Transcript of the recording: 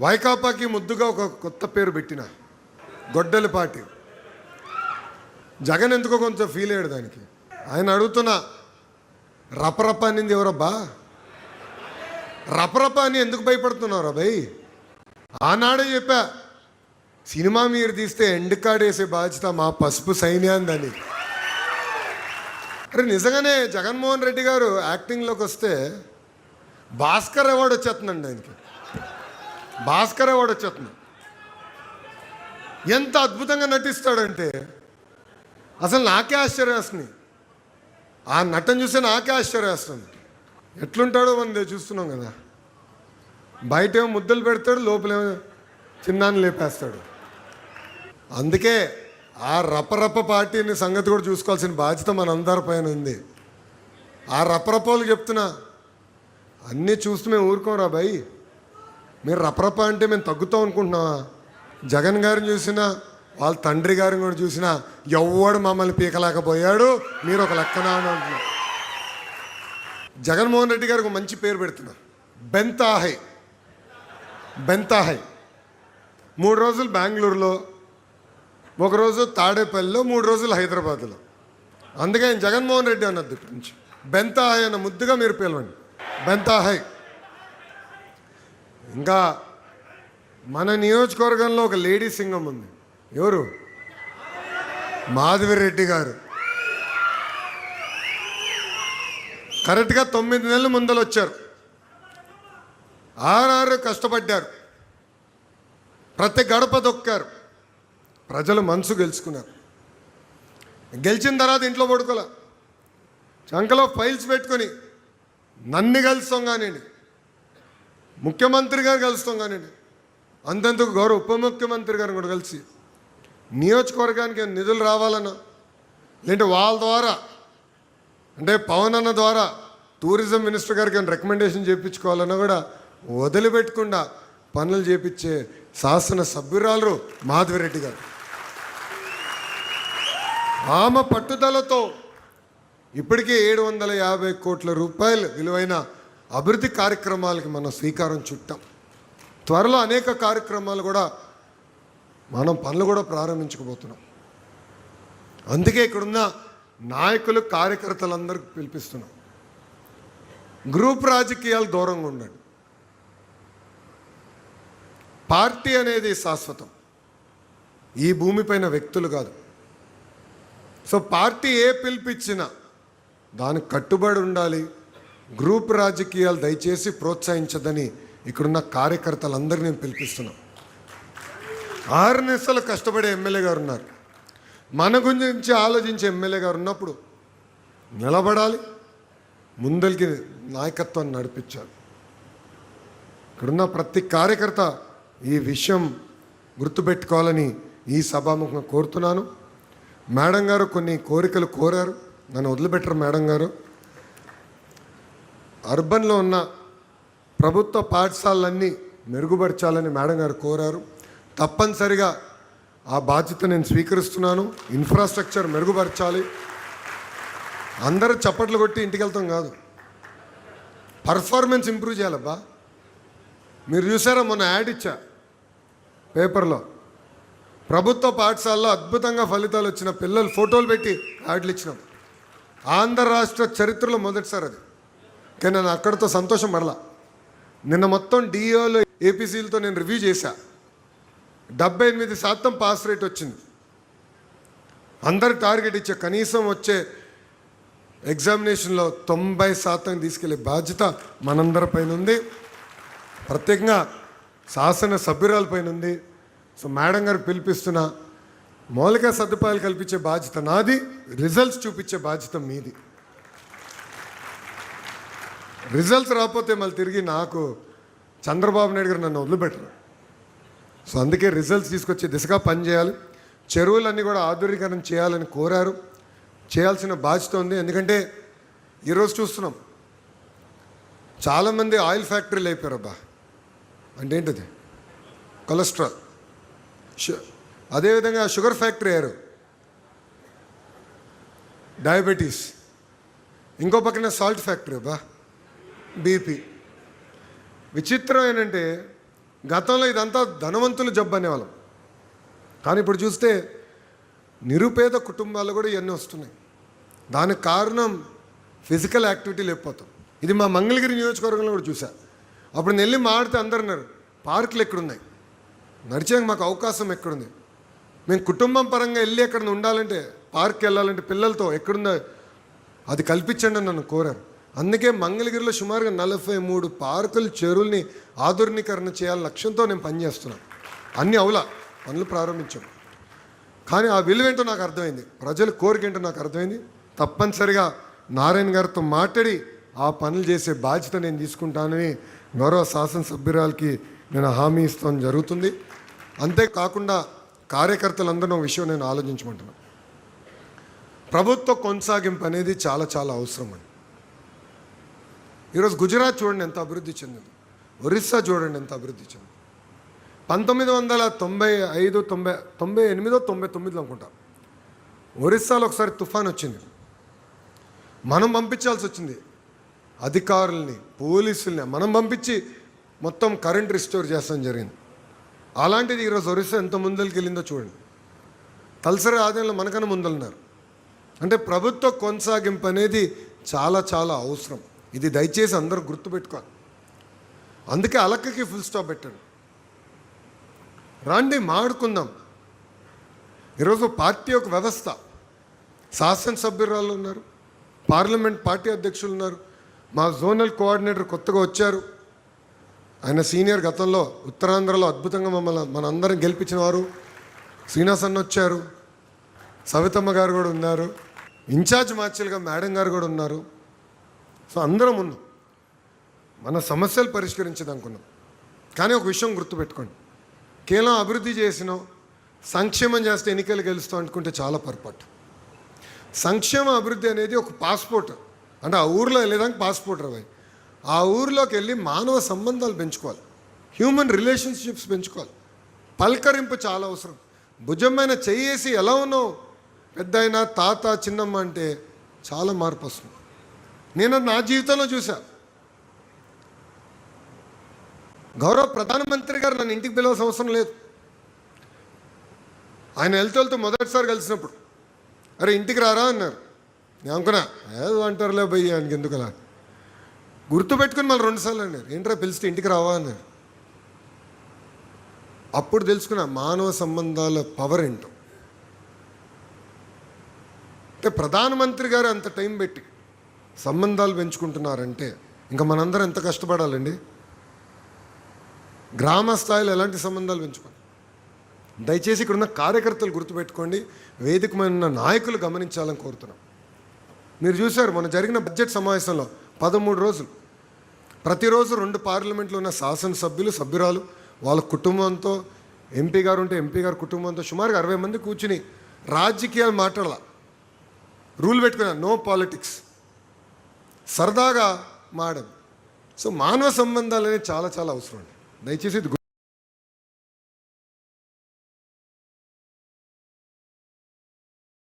వైకాపాకి ముద్దుగా ఒక కొత్త పేరు పెట్టిన గొడ్డలి పార్టీ. జగన్ ఎందుకో కొంచెం ఫీల్ అయ్యాడు దానికి. ఆయన అడుగుతున్నా, రపరప అనింది ఎవరబ్బా? రపరప అని ఎందుకు భయపడుతున్నారా భయ్? ఆనాడే చెప్పా, సినిమా మీరు తీస్తే ఎండ్ కార్డ్ వేసే బాధ్యత మా పసుపు సైన్యాందని. అరే నిజంగానే జగన్మోహన్ రెడ్డి గారు యాక్టింగ్లోకి వస్తే భాస్కర్ అవార్డు వచ్చేస్తుందండి ఆయనకి. భాస్కర్ అవార్డు వచ్చేస్తుంది. ఎంత అద్భుతంగా నటిస్తాడంటే అసలు నాకే ఆశ్చర్యం వేస్తుంది. ఆ నటన చూస్తే నాకే ఆశ్చర్యం వేస్తుంది. ఎట్లుంటాడో మనం చూస్తున్నాం కదా. బయటేమో ముద్దలు పెడతాడు, లోపలేమో చిన్నాన్ని లేపేస్తాడు. అందుకే ఆ రపరప పార్టీని సంగతి కూడా చూసుకోవాల్సిన బాధ్యత మనందరిపైన ఉంది. ఆ రపరపోలు చెప్తున్నా, అన్నీ చూస్తూ మేము ఊరుకోరా భయ్. మీరు రపరప అంటే మేము తగ్గుతాం అనుకుంటున్నావా? జగన్ గారిని చూసినా, వాళ్ళ తండ్రి గారిని కూడా చూసినా ఎవ్వడు మమ్మల్ని పీకలేకపోయాడు, మీరు ఒక లెక్కనా అని అంటున్నారు. జగన్మోహన్ రెడ్డి గారికి మంచి పేరు పెడుతున్నా, బెంతాహై. బెంతాహై 3 రోజులు బెంగళూరులో, 1 రోజు తాడేపల్లిలో, 3 రోజులు హైదరాబాద్లో. అందుకే ఆయన జగన్మోహన్ రెడ్డి అన్నది నుంచి బెంతాహై అన్న ముద్దుగా మీరు పిలవండి, బెంతాహై. ఇంకా మన నియోజకవర్గంలో ఒక లేడీ సింగం ఉంది. ఎవరు? మాధవిరెడ్డి గారు. కరెక్ట్గా 9 నెలల ముందలు వచ్చారు. 6 కష్టపడ్డారు, ప్రతి గడప దొక్కారు, ప్రజలు మనసు గెలుచుకున్నారు. గెలిచిన తర్వాత ఇంట్లో పడుకోలే, చంకలో ఫైల్స్ పెట్టుకొని నన్ను కలుస్తాం కానివ్వండి, ముఖ్యమంత్రి గారు కలుస్తాం కానివ్వండి, అంతెందుకు గౌరవ ఉప ముఖ్యమంత్రి గారిని కూడా కలిసి నియోజకవర్గానికి నిధులు రావాలన్నా, లేదంటే వాళ్ళ ద్వారా అంటే పవన్ అన్న ద్వారా టూరిజం మినిస్టర్ గారికి రికమెండేషన్ చేయించుకోవాలన్నా కూడా వదిలిపెట్టకుండా పనులు చేపించే శాసన సభ్యురాలు మాధవిరెడ్డి గారు. ఆమె పట్టుదలతో ఇప్పటికే 750 కోట్ల రూపాయలు విలువైన అభివృద్ధి కార్యక్రమాలకి మనం శ్రీకారం చుట్టాం. త్వరలో అనేక కార్యక్రమాలు కూడా మనం పనులు కూడా ప్రారంభించకపోతున్నాం. అందుకే ఇక్కడున్న నాయకులు కార్యకర్తలందరికీ పిలిపిస్తున్నాం, గ్రూప్ రాజకీయాలు దూరంగా ఉండండి. పార్టీ అనేది శాశ్వతం, ఈ భూమిపైన వ్యక్తులు కాదు. సో పార్టీ ఏ పిలిపించినా దానికి కట్టుబడి ఉండాలి. గ్రూప్ రాజకీయాలు దయచేసి ప్రోత్సహించదని ఇక్కడున్న కార్యకర్తలందరినీ నేను పిలిపిస్తున్నాం. 6 నిమిషాలు కష్టపడే ఎమ్మెల్యే గారు ఉన్నారు. మన గురించి ఆలోచించే ఎమ్మెల్యే గారు ఉన్నప్పుడు నిలబడాలి, ముందరికి నాయకత్వాన్ని నడిపించాలి. ఇక్కడున్న ప్రతి కార్యకర్త ఈ విషయం గుర్తుపెట్టుకోవాలని ఈ సభాముఖంగా కోరుతున్నాను. మేడం గారు కొన్ని కోరికలు కోరారు, నన్ను వదిలిపెట్టరు మేడం గారు. అర్బన్లో ఉన్న ప్రభుత్వ పాఠశాలలన్నీ మెరుగుపరచాలని మేడం గారు కోరారు. తప్పనిసరిగా ఆ బాధ్యత నేను స్వీకరిస్తున్నాను. ఇన్ఫ్రాస్ట్రక్చర్ మెరుగుపరచాలి. అందరూ చప్పట్లు కొట్టి ఇంటికి వెళ్తాం కాదు, పర్ఫార్మెన్స్ ఇంప్రూవ్ చేయాలబ్బా. మీరు చూసారా, మొన్న యాడ్ ఇచ్చా పేపర్లో, ప్రభుత్వ పాఠశాలలో అద్భుతంగా ఫలితాలు వచ్చిన పిల్లలు ఫోటోలు పెట్టి యాడ్లు ఇచ్చినాం. ఆంధ్ర రాష్ట్ర చరిత్రలో మొదటిసారి అది. కానీ నేను అక్కడితో సంతోషం పడలా. నిన్న మొత్తం డిఓలో ఏపీసీలతో నేను రివ్యూ చేశా. 78% పాస్ రేట్ వచ్చింది. అందరు టార్గెట్ ఇచ్చే కనీసం వచ్చే ఎగ్జామినేషన్లో 90% తీసుకెళ్లే బాధ్యత మనందరిపైన ఉంది, ప్రత్యేకంగా శాసన సభ్యురాలపైన ఉంది. సో మేడం గారు పిలిపిస్తున్న మౌలిక సదుపాయాలు కల్పించే బాధ్యత నాది, రిజల్ట్స్ చూపించే బాధ్యత మీది. రిజల్ట్స్ రాకపోతే మళ్ళీ తిరిగి నాకు చంద్రబాబు నాయుడు గారు నన్ను వదిలిపెట్టరు. సో అందుకే రిజల్ట్స్ తీసుకొచ్చే దిశగా పనిచేయాలి. చెరువులన్నీ కూడా ఆధునీకరణ చేయాలని కోరారు, చేయాల్సిన బాధ్యత ఉంది. ఎందుకంటే ఈరోజు చూస్తున్నాం చాలామంది ఆయిల్ ఫ్యాక్టరీలు అయిపోయారు. అబ్బా అంటే ఏంటిది? కొలెస్ట్రాల్. అదేవిధంగా షుగర్ ఫ్యాక్టరీ అయ్యారు, డయాబెటీస్. ఇంకో పక్కన సాల్ట్ ఫ్యాక్టరీ, అబ్బా బీపీ. విచిత్రం ఏంటంటే గతంలో ఇదంతా ధనవంతులు జబ్బు అనేవాళ్ళం, కానీ ఇప్పుడు చూస్తే నిరుపేద కుటుంబాలు కూడా ఇవన్నీ వస్తున్నాయి. దానికి కారణం ఫిజికల్ యాక్టివిటీ లేకపోతాం. ఇది మా మంగళగిరి నియోజకవర్గంలో కూడా చూసా. అప్పుడు నేను వెళ్ళి మాడితే అందరు అన్నారు, పార్కులు ఎక్కడున్నాయి, నడిచేందుకు మాకు అవకాశం ఎక్కడుంది, మేము కుటుంబం పరంగా వెళ్ళి ఎక్కడ ఉండాలంటే పార్క్కి వెళ్ళాలంటే పిల్లలతో ఎక్కడుందో అది కల్పించండి అని నన్ను కోరారు. అందుకే మంగళగిరిలో సుమారుగా 43 పార్కులు చెరువుల్ని ఆధునీకరణ చేయాలని లక్ష్యంతో నేను పనిచేస్తున్నాను. అన్నీ అవులా పనులు ప్రారంభించాం, కానీ ఆ విలువ ఏంటో నాకు అర్థమైంది, ప్రజల కోరిక ఏంటో నాకు అర్థమైంది. తప్పనిసరిగా నారాయణ గారితో మాట్లాడి ఆ పనులు చేసే బాధ్యత నేను తీసుకుంటానని గౌరవ శాసనసభ్యురాలకి నేను హామీ ఇస్తాను జరుగుతుంది. అంతేకాకుండా కార్యకర్తలందరూ ఒక విషయం నేను ఆలోచించమంటున్నాను. ప్రభుత్వ కొనసాగింపు అనేది చాలా చాలా అవసరం అండి. ఈరోజు గుజరాత్ చూడండి ఎంత అభివృద్ధి చెందింది, ఒరిస్సా చూడండి ఎంత అభివృద్ధి చెందింది. 1995, 98, 99 అనుకుంటా ఒరిస్సాలో ఒకసారి తుఫాన్ వచ్చింది. మనం పంపించాల్సి వచ్చింది అధికారుల్ని, పోలీసుల్ని మనం పంపించి మొత్తం కరెంట్ రిస్టోర్ చేస్తాం జరిగింది. అలాంటిది ఈరోజు ఒరిస్సా ఎంత ముందరికి వెళ్ళిందో చూడండి. తలసరి ఆదాయంలో మనకన్నా ముందలున్నారు. అంటే ప్రభుత్వ కొనసాగింపు అనేది చాలా చాలా అవసరం. ఇది దయచేసి అందరూ గుర్తుపెట్టుకోవాలి. అందుకే అలక్కకి ఫుల్ స్టాప్ పెట్టండి, రండి మాడుకుందాం. ఈరోజు పార్టీ ఒక వ్యవస్థ, శాసనసభ్యురాలు ఉన్నారు, పార్లమెంట్ పార్టీ అధ్యక్షులు ఉన్నారు, మా జోనల్ కోఆర్డినేటర్ కొత్తగా వచ్చారు, ఆయన సీనియర్, గతంలో ఉత్తరాంధ్రలో అద్భుతంగా మనందరం గెలిపించిన వారు. శ్రీనివాస్ అన్న వచ్చారు, సవితమ్మ గారు కూడా ఉన్నారు, ఇన్ఛార్జ్ మార్చిలుగా మేడం గారు కూడా ఉన్నారు. సో అందరం ఉన్నాం, మన సమస్యలు పరిష్కరించదనుకున్నాం. కానీ ఒక విషయం గుర్తుపెట్టుకోండి, కేవలం అభివృద్ధి చేసినాం, సంక్షేమం చేస్తే ఎన్నికలు గెలుస్తాం అనుకుంటే చాలా పొరపాటు. సంక్షేమ అభివృద్ధి అనేది ఒక పాస్పోర్ట్, అంటే ఆ ఊరిలో వెళ్ళేదానికి పాస్పోర్ట్ రవాయి. ఆ ఊరిలోకి వెళ్ళి మానవ సంబంధాలు పెంచుకోవాలి, హ్యూమన్ రిలేషన్షిప్స్ పెంచుకోవాలి. పలకరింపు చాలా అవసరం. భుజమైన చెయ్యేసి ఎలా ఉన్నావు పెద్ద అయినా, తాత, చిన్నమ్మ అంటే చాలా మార్పు వస్తుంది. నేను నా జీవితంలో చూసా. గౌరవ ప్రధానమంత్రి గారు నన్ను ఇంటికి పిలవాల్సిన అవసరం లేదు. ఆయన వెళ్తూ మొదటిసారి కలిసినప్పుడు, అరే ఇంటికి రారా అన్నారు. నేను అనుకున్నా ఏదో అంటారులే భయ్య ఆయనకి ఎందుకలా, గుర్తుపెట్టుకుని మళ్ళీ 2 సార్లు అన్నారు, ఏంట్రా పిలిస్తే ఇంటికి రావా అన్నారు. అప్పుడు తెలుసుకున్నా మానవ సంబంధాల పవర్ ఏంటో. అంటే ప్రధానమంత్రి గారు అంత టైం పెట్టి సంబంధాలు పెంచుకుంటున్నారంటే ఇంకా మనందరం ఎంత కష్టపడాలండి. గ్రామ స్థాయిలో ఎలాంటి సంబంధాలు పెంచుకోండి. దయచేసి ఇక్కడ ఉన్న కార్యకర్తలు గుర్తుపెట్టుకోండి, వేదికమైన నాయకులు గమనించాలని కోరుతున్నాం. మీరు చూశారు మొన్న జరిగిన బడ్జెట్ సమావేశంలో 13 రోజులు ప్రతిరోజు 2 పార్లమెంట్లో ఉన్న శాసనసభ్యులు, సభ్యురాలు వాళ్ళ కుటుంబంతో, ఎంపీ గారు ఉంటే ఎంపీ గారి కుటుంబంతో సుమారుగా 60 మంది కూర్చుని రాజకీయాలు మాట్లాడాల, రూల్ పెట్టుకున్నా, నో పాలిటిక్స్, సరదాగా మాడం. సో మానవ సంబంధాలు అనేది చాలా చాలా అవసరం అండి. దయచేసి ఇది